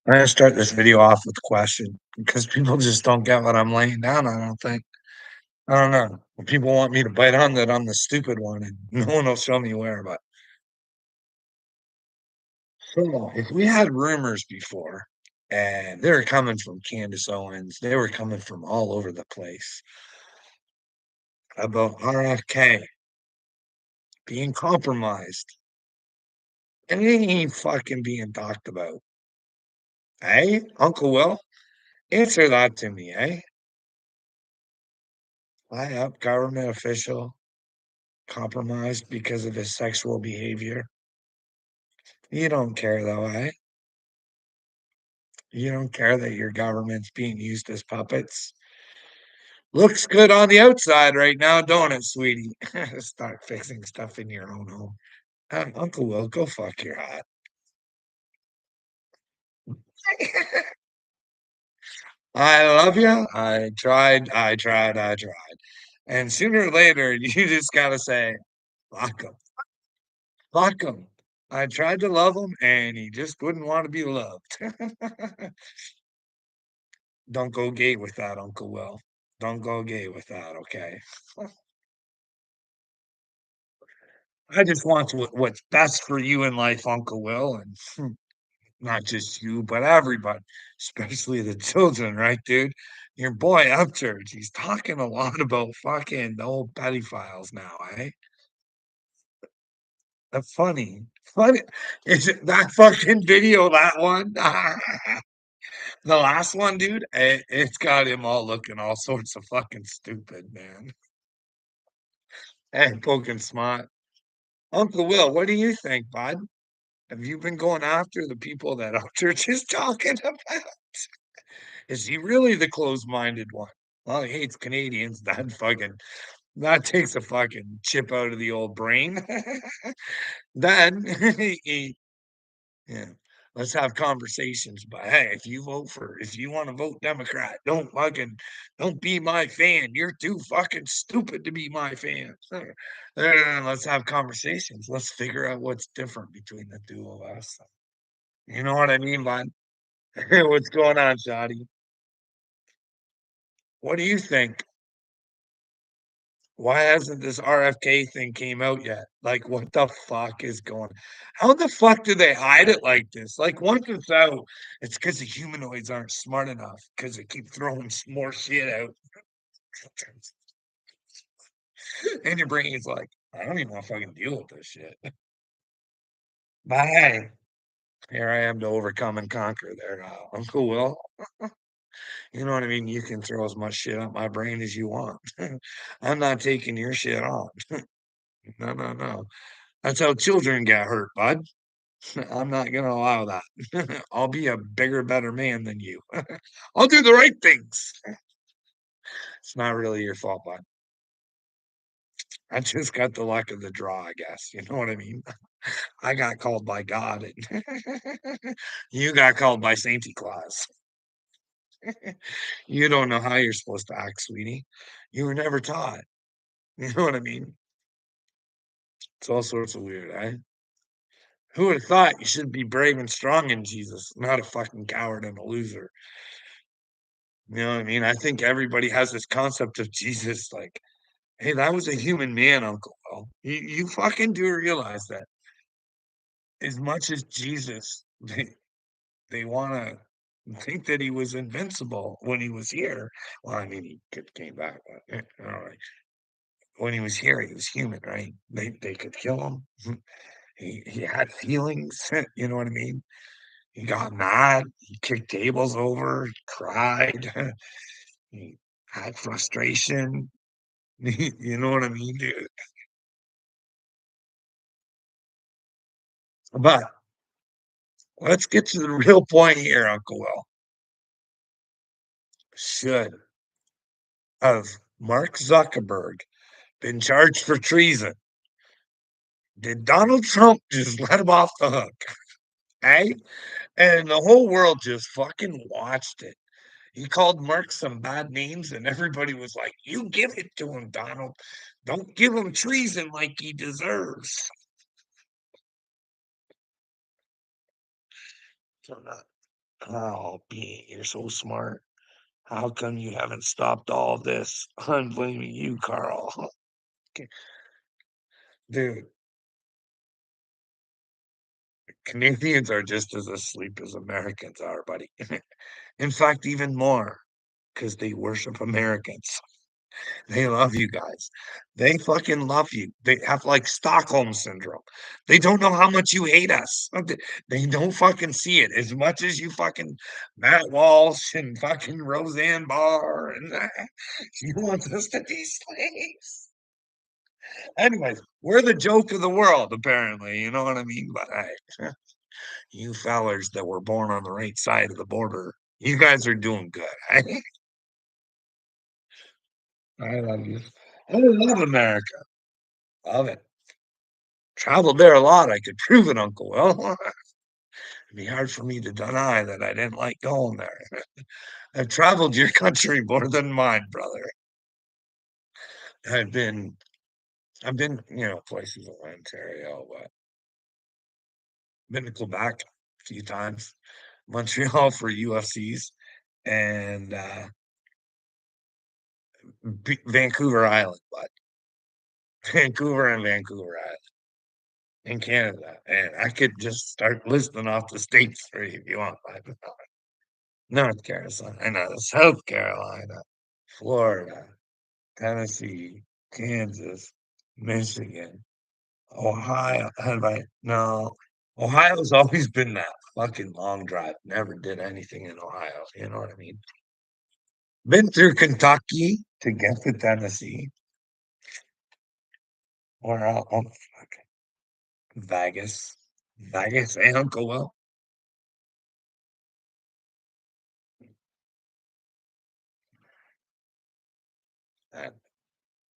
I'm gonna start this video off with a question because people just don't get what I'm laying down. I don't think. I don't know. People want me to bite on that I'm the stupid one, and no one will show me where. But so, if we had rumors before, and they were coming from Candace Owens, they were coming from all over the place about RFK being compromised, and it ain't fucking being talked about. Hey, Uncle Will, answer that to me, eh? High up government official compromised because of his sexual behavior. You don't care though, eh? You don't care that your government's being used as puppets. Looks good on the outside right now, don't it, sweetie? Start fixing stuff in your own home. Uncle Will, go fuck your hat. I love you. I tried. And sooner or later, you just gotta say, fuck him. Fuck him. I tried to love him, and he just wouldn't want to be loved. Don't go gay with that, Uncle Will. Don't go gay with that, okay? I just want what's best for you in life, Uncle Will, and not just you, but everybody, especially the children, right, dude? Your boy Upchurch, he's talking a lot about fucking the old pedophiles now, eh? That's funny. Funny. Is it that fucking video, that one? The last one, dude, it's got him all looking all sorts of fucking stupid, man. And poking smart. Uncle Will, what do you think, bud? Have you been going after the people that our church is talking about? Is he really the closed-minded one? Well, he hates Canadians. That takes a fucking chip out of the old brain. Then he, yeah. Let's have conversations. But hey, if you want to vote Democrat, don't be my fan. You're too fucking stupid to be my fan. Let's have conversations. Let's figure out what's different between the two of us. You know what I mean, bud? What's going on, Shotty? What do you think? Why hasn't this RFK thing came out yet? Like, what the fuck is going? How the fuck do they hide it like this? Like, once it's out, it's because the humanoids aren't smart enough because they keep throwing more shit out, and your brain is like, I don't even know if I can deal with this shit. But hey, here I am to overcome and conquer. There, Uncle Will. You know what I mean? You can throw as much shit at my brain as you want. I'm not taking your shit on. No, no, no. That's how children get hurt, bud. I'm not gonna allow that. I'll be a bigger, better man than you. I'll do the right things. It's not really your fault, bud. I just got the luck of the draw, I guess. You know what I mean? I got called by God, and you got called by Santa Claus. You don't know how you're supposed to act, sweetie. You were never taught. You know what I mean? It's all sorts of weird, eh? Who would have thought you should be brave and strong in Jesus, not a fucking coward and a loser? You know what I mean? I think everybody has this concept of Jesus like, hey, that was a human man, Uncle Will. You fucking do realize that as much as Jesus, they want to think that he was invincible when he was here. Well, I mean, he came back, but all right. When he was here, he was human, right? They could kill him. He had feelings, you know what I mean? He got mad, he kicked tables over, he cried, he had frustration. You know what I mean, dude? But let's get to the real point here, Uncle Will. Should have Mark Zuckerberg been charged for treason? Did Donald Trump just let him off the hook? Eh? And the whole world just fucking watched it. He called Mark some bad names, and everybody was like, you give it to him, Donald. Don't give him treason like he deserves. So, Oh, B, you're so smart. How come you haven't stopped all this? I'm blaming you, Carl. Okay, dude, Canadians are just as asleep as Americans are, buddy. In fact, even more, because they worship Americans. They love you guys. They fucking love you. They have like Stockholm syndrome. They don't know how much you hate us. They don't fucking see it as much as you fucking Matt Walsh and fucking Roseanne Barr and you want us to be slaves. Anyways, we're the joke of the world, apparently. You know what I mean? But hey, you fellers that were born on the right side of the border, you guys are doing good. I love you. I love America. Love it. Traveled there a lot. I could prove it, Uncle Will. It'd be hard for me to deny that I didn't like going there. I've traveled your country more than mine, brother. I've been, places in Ontario, but been to Quebec a few times, Montreal for UFCs, and Vancouver Island, but Vancouver and Vancouver Island in Canada. And I could just start listing off the states for you if you want. North Carolina, South Carolina, Florida, Tennessee, Kansas, Michigan, Ohio. Have I? No, Ohio's always been that fucking long drive. Never did anything in Ohio. You know what I mean? Been through Kentucky to get to Tennessee. Or fuck, Vegas. Vegas, hey, Uncle Will. Uh,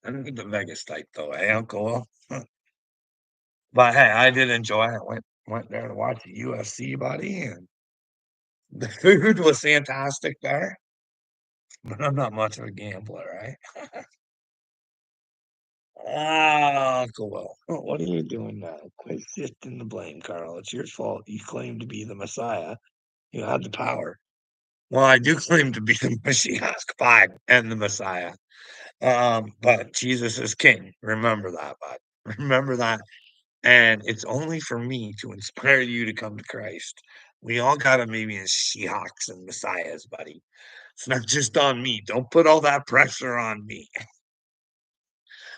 I'm the Vegas type though, hey, Uncle Will. But hey, I did enjoy it. Went there to watch the UFC, buddy, and the food was fantastic there. But I'm not much of a gambler, right? Ah, Uncle Will, what are you doing now? Quit shifting the blame, Carl. It's your fault. You claim to be the Messiah. You had the power. Well, I do claim to be the Messiah, God, and the Messiah. But Jesus is King. Remember that, bud. Remember that. And it's only for me to inspire you to come to Christ. We all got to maybe as Seahawks and Messiahs, buddy. It's not just on me. Don't put all that pressure on me.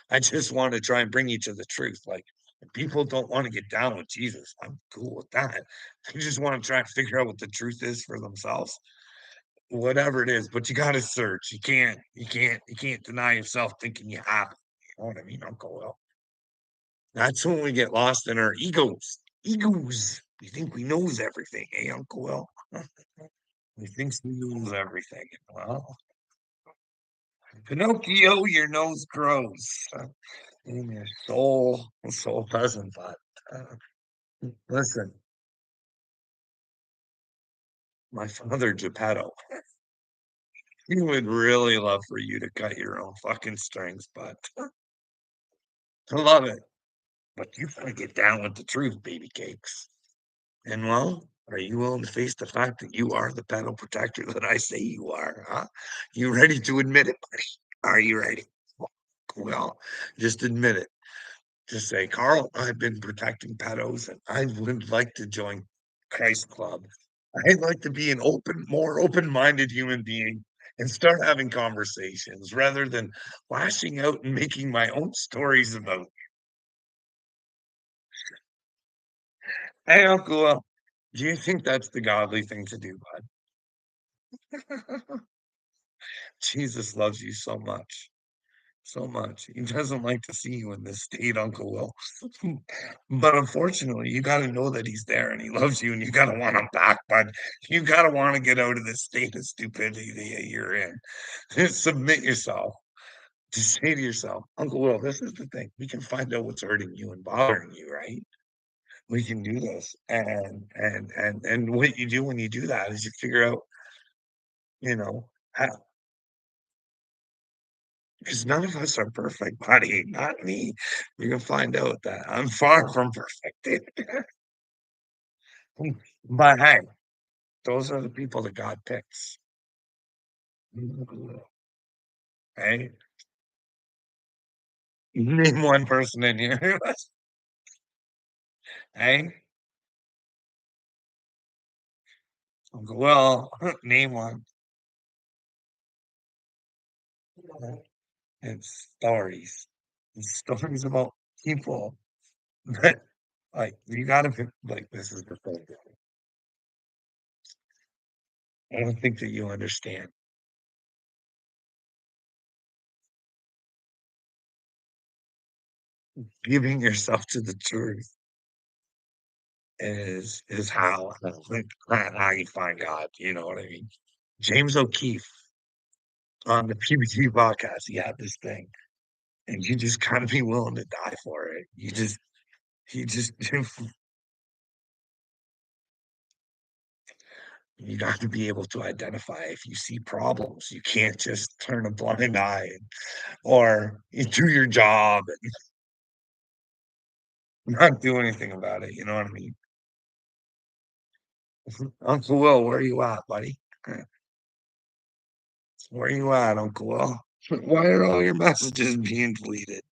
I just want to try and bring you to the truth. Like, if people don't want to get down with Jesus, I'm cool with that. They just want to try and figure out what the truth is for themselves, whatever it is. But you got to search. You can't deny yourself thinking you have it. You know what I mean, Uncle Will? That's when we get lost in our egos. Egos. We think we knows everything, eh, Uncle Will? We thinks we knows everything. Well, Pinocchio, your nose grows. In your soul doesn't. But listen, my father Geppetto, he would really love for you to cut your own fucking strings, but I love it. But you gotta get down with the truth, baby cakes. And well, are you willing to face the fact that you are the pedal protector that I say you are? Huh? You ready to admit it, buddy? Are you ready? Well, just admit it. Just say, Carl, I've been protecting pedos and I would like to join Christ Club. I'd like to be an more open-minded human being and start having conversations rather than lashing out and making my own stories about. Hey, Uncle, do you think that's the godly thing to do, bud? Jesus loves you so much. So much. He doesn't like to see you in this state, Uncle Will. But unfortunately, you got to know that he's there and he loves you, and you got to want him back, bud. You got to want to get out of this state of stupidity that you're in. Just submit yourself. Just say to yourself, Uncle Will, this is the thing. We can find out what's hurting you and bothering you, right? We can do this. And what you do when you do that is you figure out, you know, how, because none of us are perfect, buddy. Not me. You're gonna find out that I'm far from perfect. But hey, Those are the people that God picks. Right? Name one person in here. Hey, well, name one. It's stories. It's stories about people that, like, you gotta be like, this is the thing. I don't think that you understand. Giving yourself to the truth is how I think how you find God, you know what I mean? James O'Keefe on the PBT podcast, he had this thing, and you just gotta be willing to die for it. You just you got to be able to identify if you see problems. You can't just turn a blind eye or you do your job and not do anything about it. You know what I mean? Uncle Will, where are you at, buddy? Where you at, Uncle Will? Why are all your messages being deleted?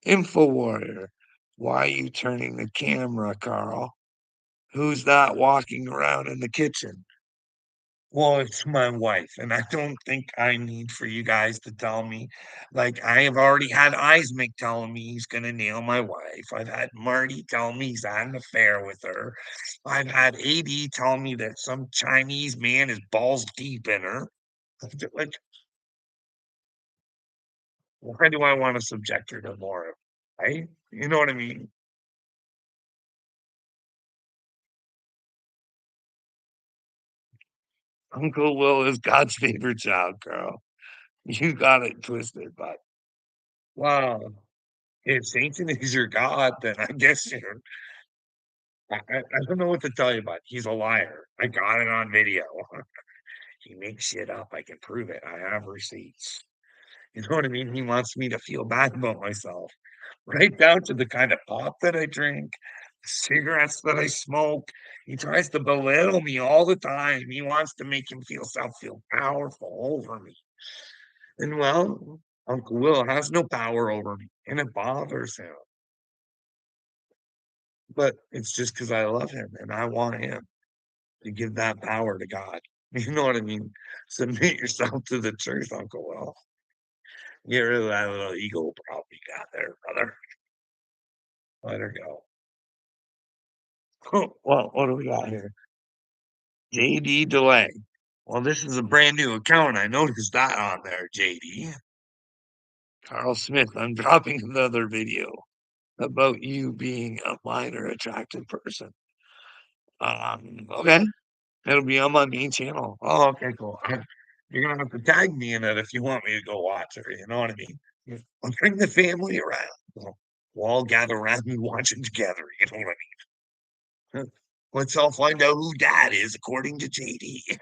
Info Warrior, why are you turning the camera, Carl? Who's that walking around in the kitchen? Well, it's my wife, and I don't think I need for you guys to tell me. Like, I have already had Isaac telling me he's gonna nail my wife. I've had Marty tell me he's had an affair with her. I've had AD tell me that some Chinese man is balls deep in her. Like, why do I want to subject her to more? Right? You know what I mean? Uncle Will is God's favorite child, girl. You got it twisted, but wow. If Satan is your God, then I guess you're I don't know what to tell you about. He's a liar. I got it on video. He makes shit up. I can prove it. I have receipts. You know what I mean? He wants me to feel bad about myself, right down to the kind of pop that I drink, cigarettes that I smoke. He tries to belittle me all the time. He wants to make himself feel powerful over me. And well, Uncle Will has no power over me, and it bothers him. But it's just because I love him and I want him to give that power to God. You know what I mean? Submit yourself to the truth, Uncle Will. Get rid of that little ego problem you got there, brother. Let her go. Well, what do we got here? JD Delay. Well, this is a brand new account. I noticed that on there, JD. Carl Smith, I'm dropping another video about you being a minor attractive person. Okay. It'll be on my main channel. Oh, okay, cool. You're gonna have to tag me in it if you want me to go watch it. You know what I mean? I'll bring the family around. We'll all gather around and watch it together. You know what I mean? Let's all find out who Dad is according to JD.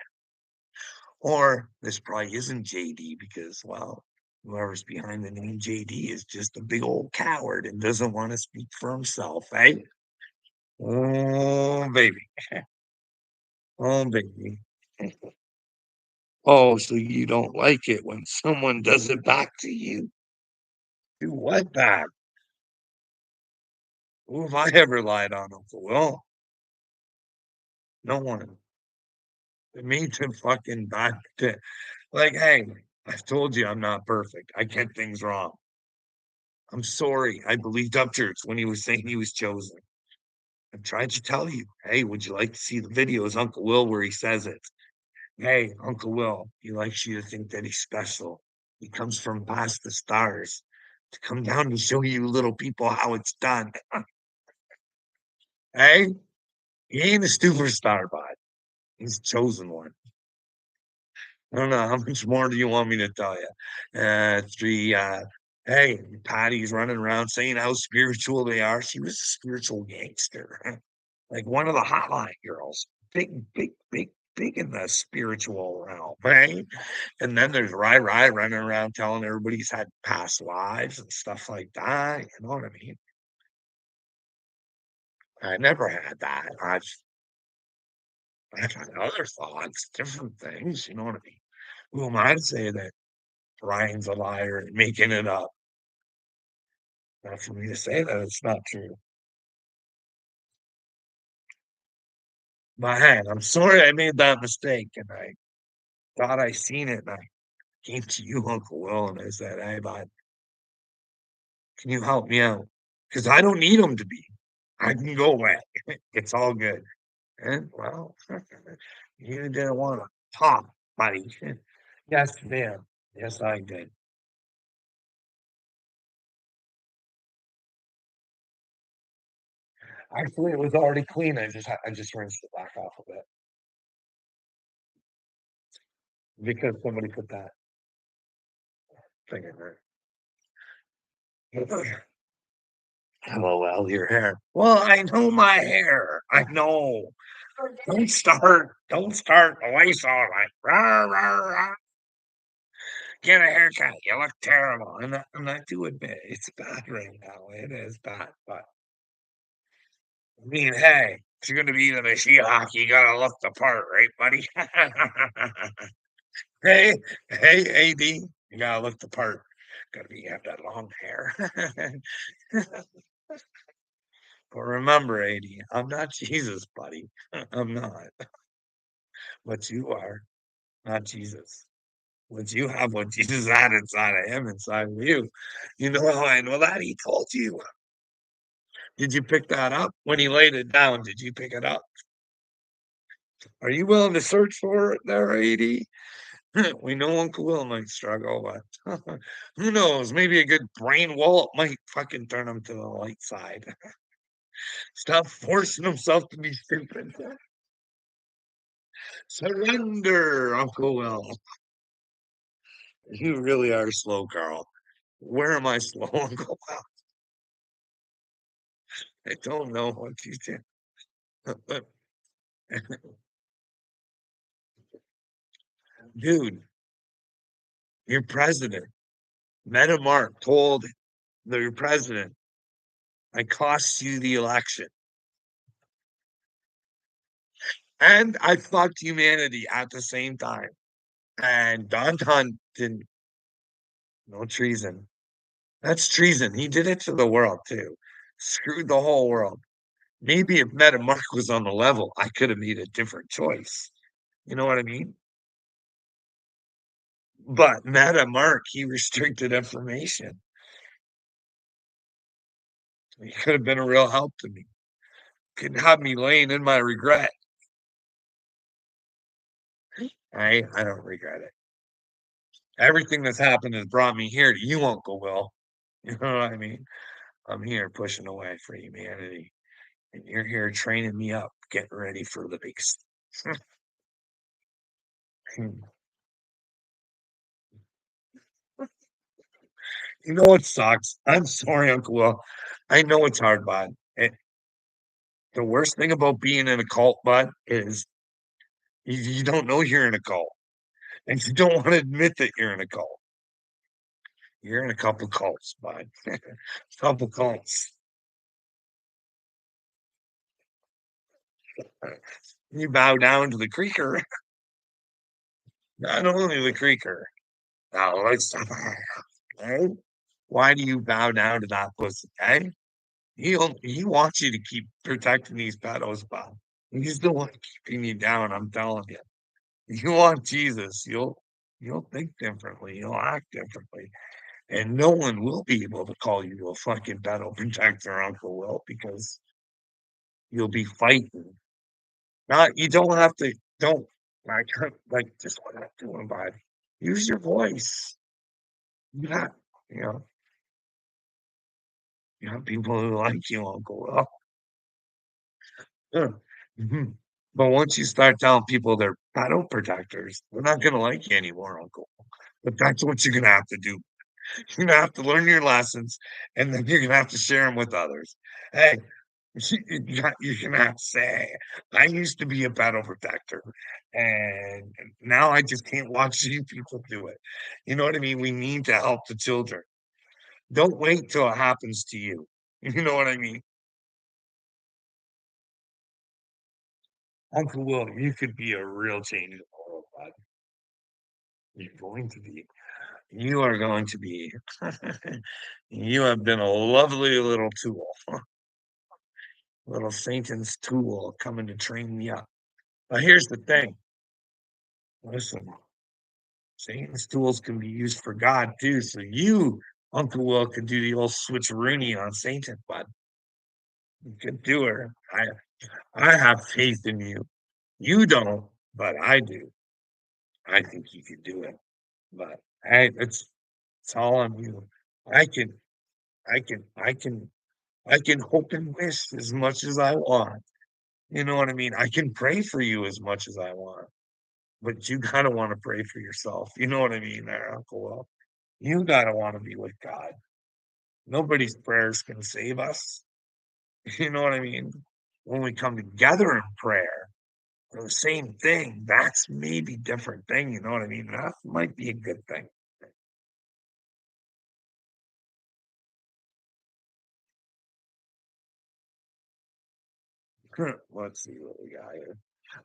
Or this probably isn't JD because, well, whoever's behind the name JD is just a big old coward and doesn't want to speak for himself, eh? Oh, baby. Oh, baby. Oh, so you don't like it when someone does it back to you? Do what back? Who have I ever lied on, Uncle Will? No one. It means to fucking back to like, hey, I've told you I'm not perfect. I get things wrong. I'm sorry. I believed Upchurch when he was saying he was chosen. I've tried to tell you, hey, would you like to see the videos, Uncle Will, where he says it? Hey, Uncle Will, he likes you to think that he's special. He comes from past the stars to come down to show you little people how it's done. Hey, he ain't a superstar, bud. He's chosen one. I don't know how much more do you want me to tell you? Hey, Patty's running around saying how spiritual they are. She was a spiritual gangster, like one of the hotline girls. Big, big, big, big in the spiritual realm, right? And then there's Rai Rai running around telling everybody he's had past lives and stuff like that. You know what I mean? I never had that. I got other thoughts, different things, you know what I mean? Who am I to say that Ryan's a liar and making it up? Not for me to say that it's not true. But hey, I'm sorry I made that mistake, and I thought I seen it, and I came to you, Uncle Will, and I said, "Hey, bud, can you help me out? Because I don't need him to be. I can go away. It's all good." And, well, you didn't wanna talk, buddy. Yes, ma'am. Yes, I did. Actually, it was already clean, I just rinsed it back off of it because somebody put that thing in there. LOL, your hair. Well, I know my hair. I know. Don't start the voice all like, "Rah, rah, rah. Get a haircut. You look terrible." And I do admit it's bad right now. It is bad, but I mean, hey, if you're gonna be in a She-Hulk, you gotta look the part, right, buddy? Hey, hey, AD, you gotta look the part. Gotta be have that long hair. But remember, AD, I'm not Jesus, buddy. I'm not. But you are, not Jesus. What you have, what Jesus had inside of him, inside of you. You know how I know that? He told you. Did you pick that up? When he laid it down, did you pick it up? Are you willing to search for it there, AD? We know Uncle Will might struggle, but who knows? Maybe a good brain wall might fucking turn him to the light side. Stop forcing himself to be stupid. Surrender, Uncle Will. You really are slow, Carl. Where am I slow, Uncle Will? I don't know what you did. Dude, your president, Meta Mark told your president, I cost you the election. And I fucked humanity at the same time. And Don didn't, no treason. That's treason. He did it to the world too. Screwed the whole world. Maybe if Meta Mark was on the level, I could have made a different choice. You know what I mean? But Meta Mark, he restricted information. He could have been a real help to me. Could have me laying in my regret. I don't regret it. Everything that's happened has brought me here to you, Uncle Will. You know what I mean? I'm here pushing away for humanity. And you're here training me up, getting ready for the beast. You know what sucks? I'm sorry, Uncle Will. I know it's hard, bud. The worst thing about being in a cult, bud, is you don't know you're in a cult. And you don't want to admit that you're in a cult. You're in a couple cults, bud. Couple cults. You bow down to the creaker. Not only the creaker. Now let's right? Why do you bow down to that pussy, eh? He wants you to keep protecting these pedos, Bob. He's the one keeping you down, I'm telling you. You want Jesus, you'll think differently, you'll act differently. And no one will be able to call you a fucking pedo protector, Uncle Will, because you'll be fighting. Not you don't have to don't like just what I'm doing, bud. Use your voice. You got you know, you have people who like you, Uncle Will. Yeah. Mhm. But once you start telling people they're battle protectors, they're not gonna like you anymore, Uncle. But that's what you're gonna have to do. You're gonna have to learn your lessons, and then you're gonna have to share them with others. Hey, you're gonna have to say, "I used to be a battle protector, and now I just can't watch you people do it." You know what I mean? We need to help the children. Don't wait till it happens to you. You know what I mean? Uncle Will, you could be a real change in the world, bud. You're going to be. You are going to be. You have been a lovely little tool, little Satan's tool coming to train me up. But here's the thing. Listen, Satan's tools can be used for God too. So you, Uncle Will, could do the old switcheroony on Satan, bud. You could do her. I have faith in you. You don't, but I do. I think you could do it. But hey, it's all on you. I can, I can hope and wish as much as I want. You know what I mean? I can pray for you as much as I want, but you gotta want to pray for yourself. You know what I mean, there, Uncle Will? You gotta want to be with God. Nobody's prayers can save us. You know what I mean? When we come together in prayer for the same thing, that's maybe different thing. You know what I mean? That might be a good thing. Let's see what we got here.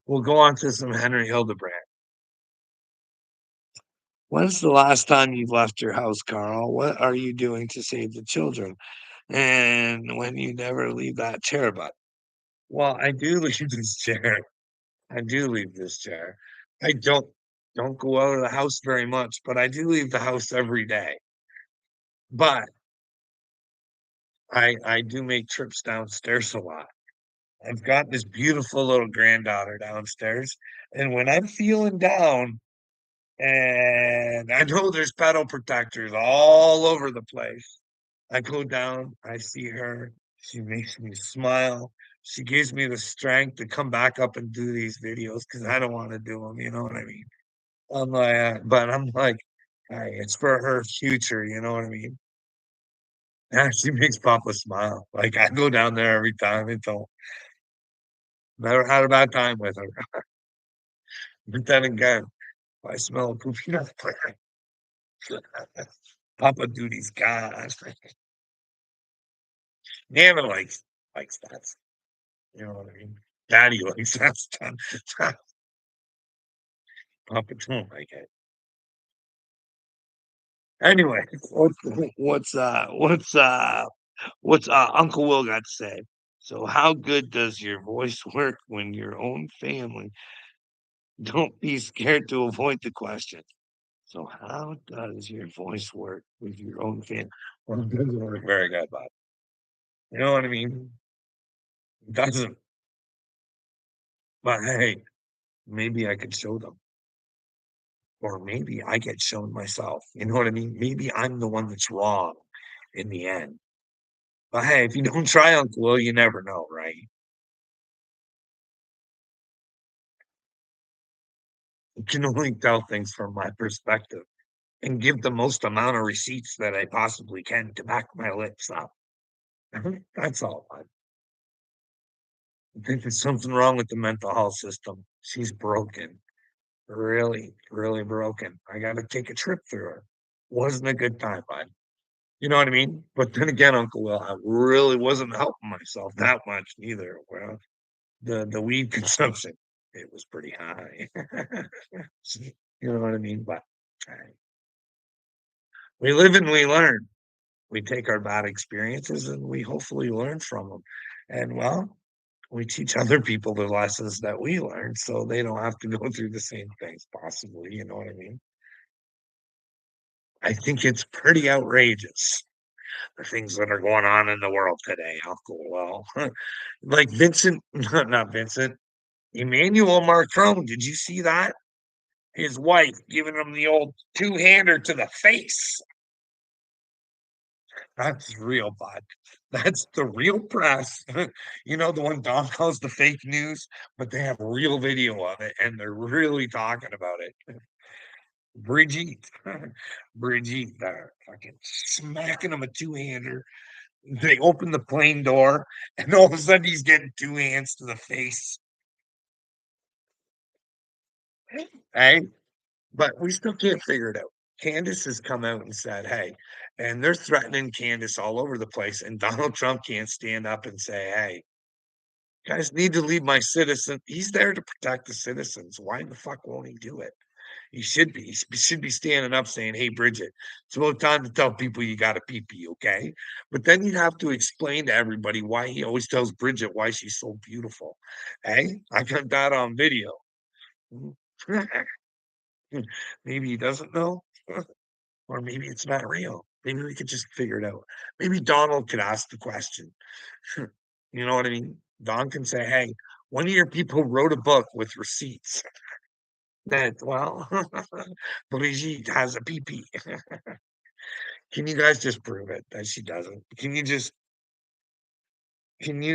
We'll go on to some Henry Hildebrand. When's the last time you've left your house, Carl? What are you doing to save the children? And when you never leave that chair, but well, I do leave this chair. I do leave this chair. I don't go out of the house very much, but I do leave the house every day. But I do make trips downstairs a lot. I've got this beautiful little granddaughter downstairs, and when I'm feeling down, and I know there's pedal protectors all over the place. I go down, I see her, she makes me smile. She gives me the strength to come back up and do these videos because I don't want to do them, you know what I mean? I'm like, but I'm like, hey, it's for her future, you know what I mean? Yeah, she makes Papa smile. Like I go down there every time and don't never had a bad time with her. But then again, if I smell a poopy nut, Papa duty's gone. Nana likes that. You know what I mean? Daddy likes that stuff. Papa don't like it. Anyway, what's Uncle Will got to say? So how good does your voice work when your own family? Don't be scared to avoid the question. So how does your voice work with your own family? Well, it doesn't work very good, but you know what I mean? It doesn't. But hey, maybe I could show them. Or maybe I get shown myself. You know what I mean? Maybe I'm the one that's wrong in the end. But hey, if you don't try, Uncle Will, you never know, right? I can only tell things from my perspective and give the most amount of receipts that I possibly can to back my lips up. That's all. I think there's something wrong with the mental health system. She's broken. Really, really broken. I got to take a trip through her. Wasn't a good time, bud. You know what I mean? But then again, Uncle Will, I really wasn't helping myself that much either. Well, the weed consumption, it was pretty high. You know what I mean? But we live and we learn. We take our bad experiences and we hopefully learn from them. And well, we teach other people the lessons that we learned so they don't have to go through the same things, possibly. You know what I mean? I think it's pretty outrageous the things that are going on in the world today, Uncle Will. Like Vincent, not Vincent, Emmanuel Macron. Did you see that? His wife giving him the old two-hander to the face. That's real, bud. That's the real press. You know, the one Dom calls the fake news, but they have real video of it and they're really talking about it. Brigitte, Brigitte, they're fucking smacking him a two-hander. They open the plane door, and all of a sudden he's getting two hands to the face. Hey, but we still can't figure it out. Candace has come out and said, hey, and they're threatening Candace all over the place. And Donald Trump can't stand up and say, hey, Guys need to leave my citizen. He's there to protect the citizens. Why the fuck won't he do it? He should be. He should be standing up saying, "Hey, Bridget, it's about time to tell people you got a pee-pee, okay?" But then you'd have to explain to everybody why he always tells Bridget why she's so beautiful. Hey, I got that on video. Maybe he doesn't know, or maybe it's not real. Maybe we could just figure it out. Maybe Donald could ask the question. You know what I mean? Don can say, "Hey, one of your people wrote a book with receipts that, well, Brigitte has a pee-pee. Can you guys just prove it that she doesn't? Can you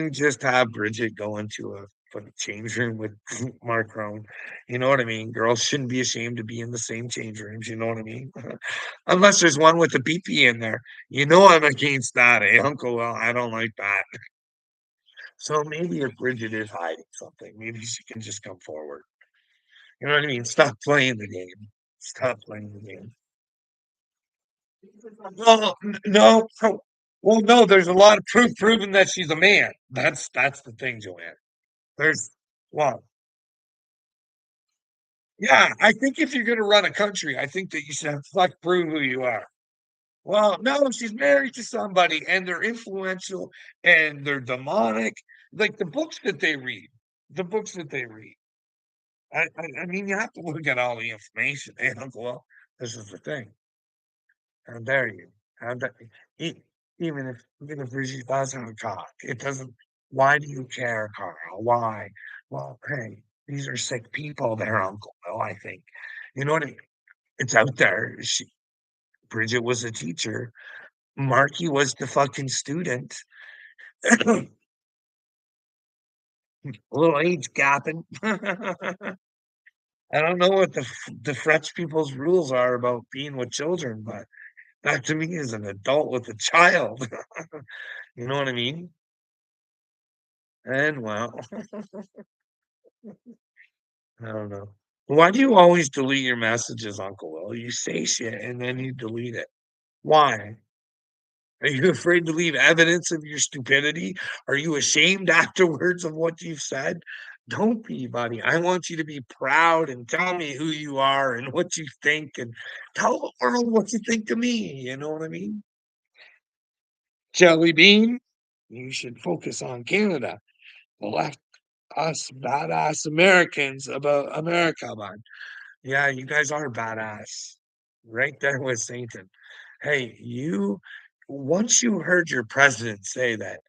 just have Bridget go into a change room with Marcron? You know what I mean? Girls shouldn't be ashamed to be in the same change rooms, you know what I mean? Unless there's one with a pee-pee in there. You know I'm against that, eh, Uncle? Well, I don't like that. So maybe if Bridget is hiding something, maybe she can just come forward. You know what I mean? Stop playing the game. Stop playing the game. Well, no. Well, no, there's a lot of proof proving that she's a man. That's the thing, Joanne. There's well, yeah, I think if you're gonna run a country, I think that you should have fuck prove who you are. Well, no, she's married to somebody and they're influential and they're demonic. Like the books that they read, the books that they read. I mean, you have to look at all the information. And well, this is the thing. How dare you? How dare e even if Brigitte does have a cock, it doesn't why do you care, Carl? Why? Well, hey, these are sick people there, Uncle Bill, I think. You know what I mean? It's out there. Bridget was a teacher. Marky was the fucking student. A little age gapping. I don't know what the French people's rules are about being with children, but that to me is an adult with a child. You know what I mean? And well, I don't know. Why do you always delete your messages, Uncle Will? You say shit and then you delete it. Why? Are you afraid to leave evidence of your stupidity? Are you ashamed afterwards of what you've said? Don't be, buddy. I want you to be proud and tell me who you are and what you think and tell the world what you think of me. You know what I mean? Jelly bean, you should focus on Canada. Left us badass Americans about America, man. Yeah, you guys are badass. Right there with Satan. Hey, once you heard your president say that,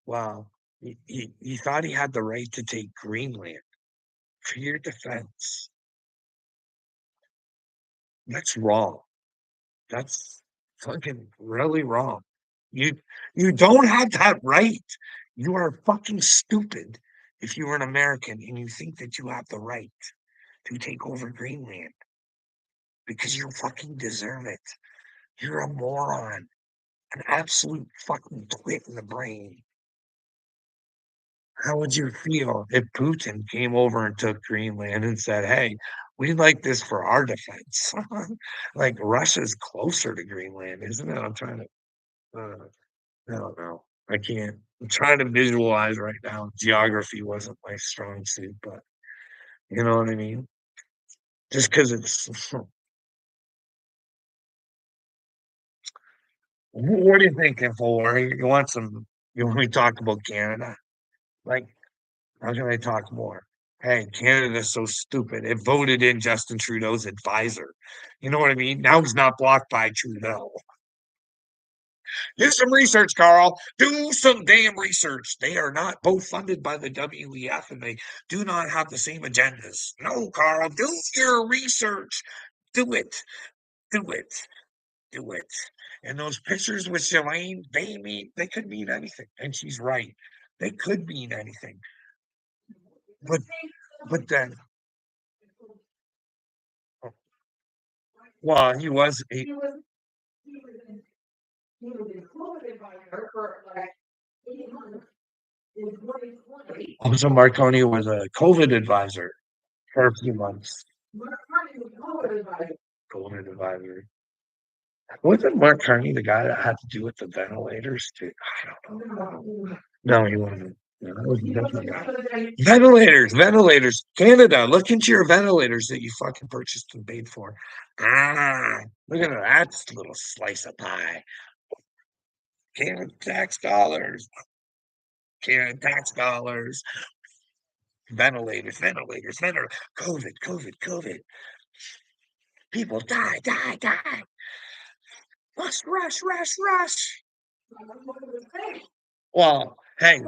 wow, he thought he had the right to take Greenland for your defense. That's wrong. That's fucking really wrong. You you don't have that right. You are fucking stupid if you are an American and you think that you have the right to take over Greenland because you fucking deserve it. You're a moron, an absolute fucking twit in the brain. How would you feel if Putin came over and took Greenland and said, "Hey, we'd like this for our defense"? Like Russia's closer to Greenland, isn't it? I'm trying to. I don't know. I can't. I'm trying to visualize right now. Geography wasn't my strong suit, but you know what I mean. Just because it's. What are you thinking for? You want some? You want me to talk about Canada? Like, how can I talk more? Hey, Canada's so stupid. It voted in Justin Trudeau's advisor. You know what I mean? Now he's not blocked by Trudeau. Do some research, Carl. Do some damn research. They are not both funded by the WEF and they do not have the same agendas. No, Carl, do your research. Do it. Do it. Do it. And those pictures with Shalane, they could mean anything. And she's right. They could mean anything. But but then well, also Marconi was a COVID advisor for a few months. COVID advisor. Wasn't Mark Carney the guy that had to do with the ventilators too? I don't know. No, he wasn't. Ventilators. Canada, look into your ventilators that you fucking purchased and paid for. Ah, look at that. That's a little slice of pie. Canada tax dollars. Canada tax dollars. Ventilators. COVID. People die. Rush. Well, hey,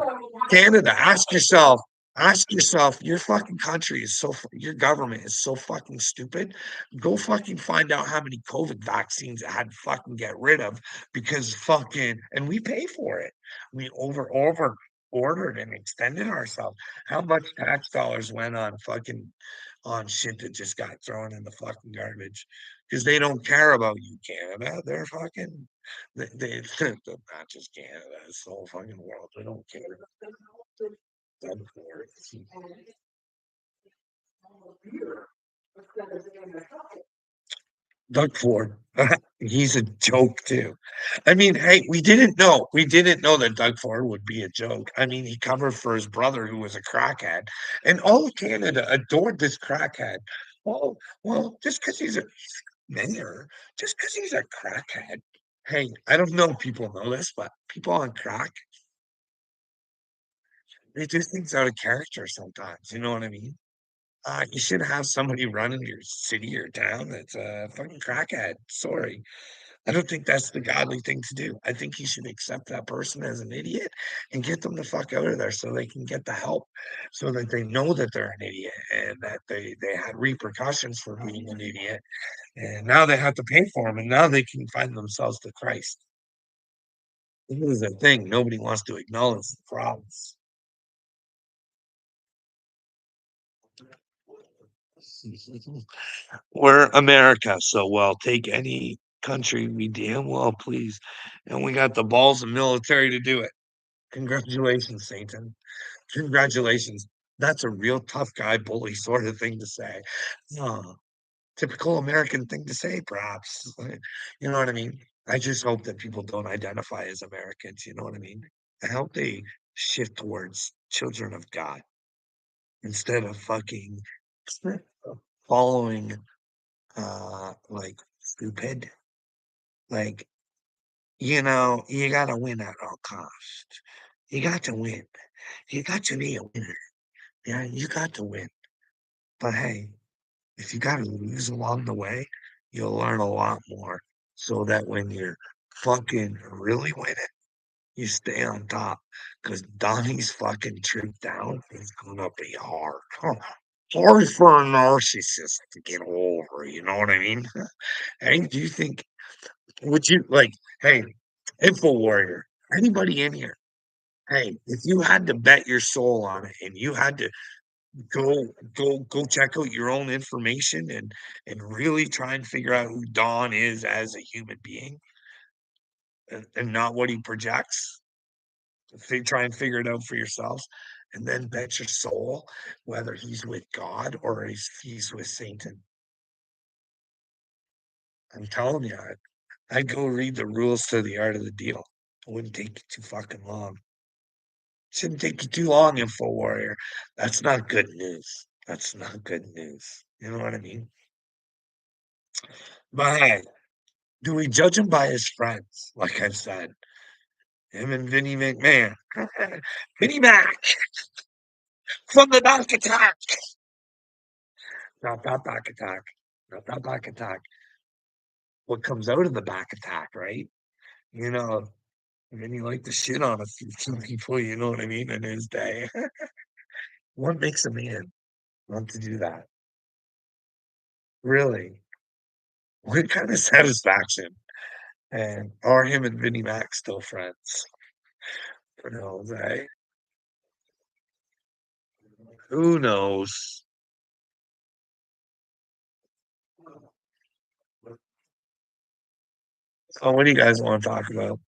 Canada, ask yourself, your fucking country is your government is so fucking stupid. Go fucking find out how many COVID vaccines it had to fucking get rid of because and we pay for it. We over ordered and extended ourselves. How much tax dollars went on on shit that just got thrown in the fucking garbage because they don't care about you, Canada. They're not just Canada, it's the whole fucking world. They don't care. Done for it. Doug Ford. He's a joke too. I mean, hey, we didn't know that Doug Ford would be a joke. I mean, he covered for his brother who was a crackhead, and all of Canada adored this crackhead. Well, just because he's a mayor, just because he's a crackhead. Hey, I don't know if people know this, but people on crack, they do things out of character sometimes. You know what I mean? You should have somebody running your city or town that's a fucking crackhead. Sorry. I don't think that's the godly thing to do. I think you should accept that person as an idiot and get them the fuck out of there so they can get the help, so that they know that they're an idiot and that they had repercussions for being an idiot. And now they have to pay for them and now they can find themselves to Christ. This is a thing. Nobody wants to acknowledge the problems. We're America, so well, take any country we damn well please. And we got the balls and military to do it. Congratulations, Satan. Congratulations. That's a real tough guy bully sort of thing to say. Oh, typical American thing to say, perhaps. You know what I mean? I just hope that people don't identify as Americans. You know what I mean? I hope they shift towards children of God instead of fucking following like stupid. Like, you gotta win at all cost. You got to win. You got to be a winner. Yeah, you got to win. But hey, if you gotta lose along the way, you'll learn a lot more. So that when you're fucking really winning, you stay on top. Because Donnie's fucking trip down is gonna be hard. Hard for a narcissist to get over, you know what I mean? Hey, do you think would you like, hey, Info Warrior, anybody in here? Hey, if you had to bet your soul on it and you had to go check out your own information and really try and figure out who Don is as a human being and not what he projects, try and figure it out for yourselves and then bet your soul whether he's with God or he's with Satan. I'm telling you, I'd go read the rules to the art of the deal. It wouldn't take you too fucking long. Shouldn't take you too long, Info Warrior. That's not good news. That's not good news. You know what I mean? But hey, do we judge him by his friends? Like I've said, him and Vinnie McMahon. Vinnie Mac from the Dank attack. Not that back attack. Not that back attack. What comes out of the back attack, right? You know, Vinnie liked to shit on a few people, you know what I mean, in his day. What makes a man want to do that? Really? What kind of satisfaction? And are him and Vinnie Mac still friends? Who knows, eh? Who knows? Oh, what do you guys want to talk about?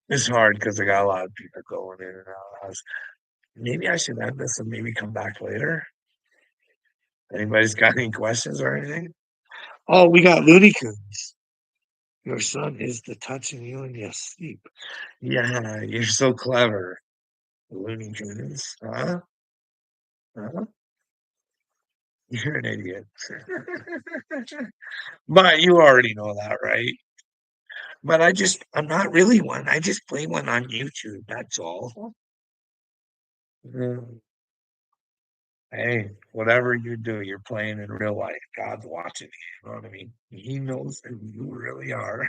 It's hard because I got a lot of people going in and out. Maybe I should end this and maybe come back later. Anybody's got any questions or anything? Oh, we got Looney Tunes. Your son is the touching you in your sleep. Yeah, you're so clever. Looney Tunes, huh? Huh? You're an idiot. But you already know that, right? But I'm not really one. I just play one on YouTube, that's all. Mm. Hey, whatever you do, you're playing in real life. God's watching you. You know what I mean? He knows who you really are.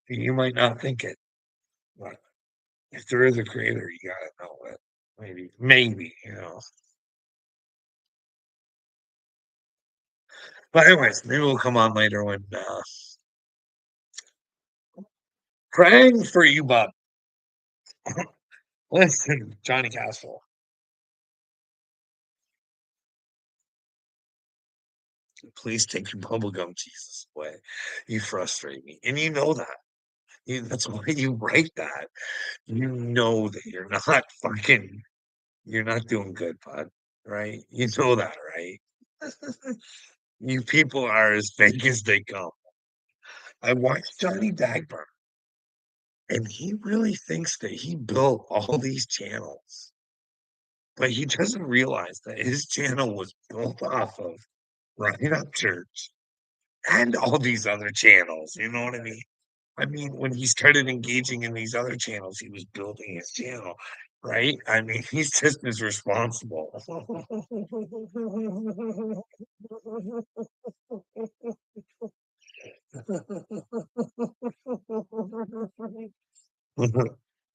You might not think it, but if there is a creator, you gotta know it. Maybe, you know. But anyways, maybe we'll come on later when praying for you, Bob. Listen, Johnny Castle, please take your bubblegum Jesus away. You frustrate me. And you know that. That's why you write that. You know that you're not doing good, bud. Right? You know that, right? You people are as fake as they come. I watched Johnny Dagburn, and he really thinks that he built all these channels, but he doesn't realize that his channel was built off of Right Up Church and all these other channels. You know what I mean? I mean, when he started engaging in these other channels, he was building his channel, right? I mean, he's just as responsible.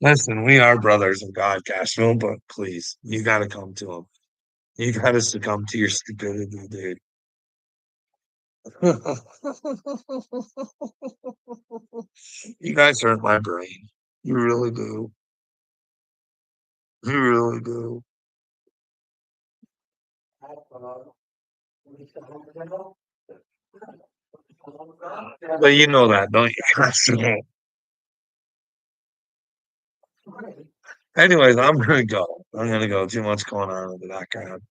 Listen, we are brothers in God, Castro, but please, you got to come to him. You got to succumb to your stupidity, dude. You guys hurt my brain. You really do. You really do. But you know that, don't you? Castro? Anyways, I'm gonna go. I'm gonna go. Too much going on in the background.